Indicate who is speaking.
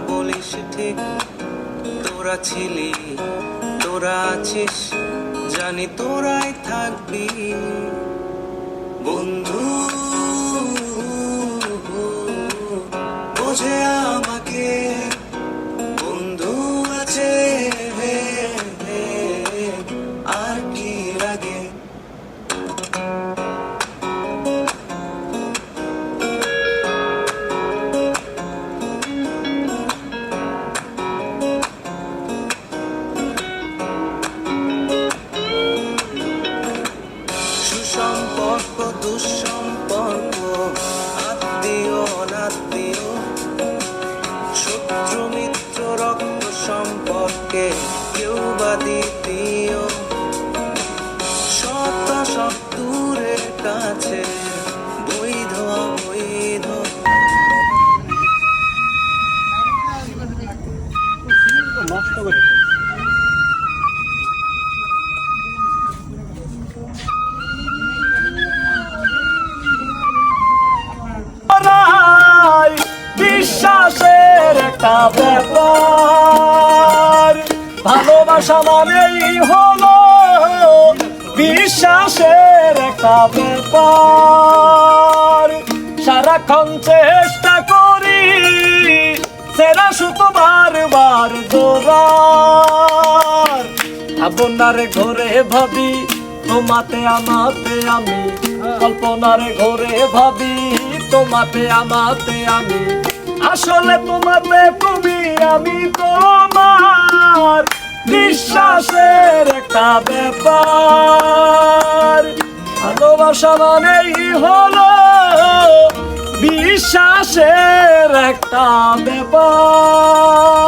Speaker 1: বলিস ঠিক, তোরা ছিলি, তোরা আছিস, জানি তোরাই থাকবি বন্ধু। বোঝে আমাকে বন্ধু আছে, আর কি লাগে। সুসম্পর্ক দুঃসম্পর্ক, আত্মীয় অনাত্মীয়, শত্রু মিত্র রক্ত সম্পর্কে কেউ বা দ্বিতীয়, শত সব দূরের কাছে, বৈধ অবৈধ।
Speaker 2: নষ্ট করে বিশ্বাসের একটা ব্যাপার, ভালোবাসা মানেই হলো বিশ্বাসের একটা ব্যাপার। সারাক্ষণ চেষ্টা করি সেরা সুতো বারবার জোড়ার, আপনার ঘরে ভাবি তোমাতে আমাতে আমি, কল্পনার ঘরে ভাবি তোমাতে আমাতে আমি, আসলে তোমাতে তুমি আমি তোমার। বিশ্বাসের একটা ব্যাপার, ভালোবাসা মানেই হলো বিশ্বাসের একটা ব্যাপার।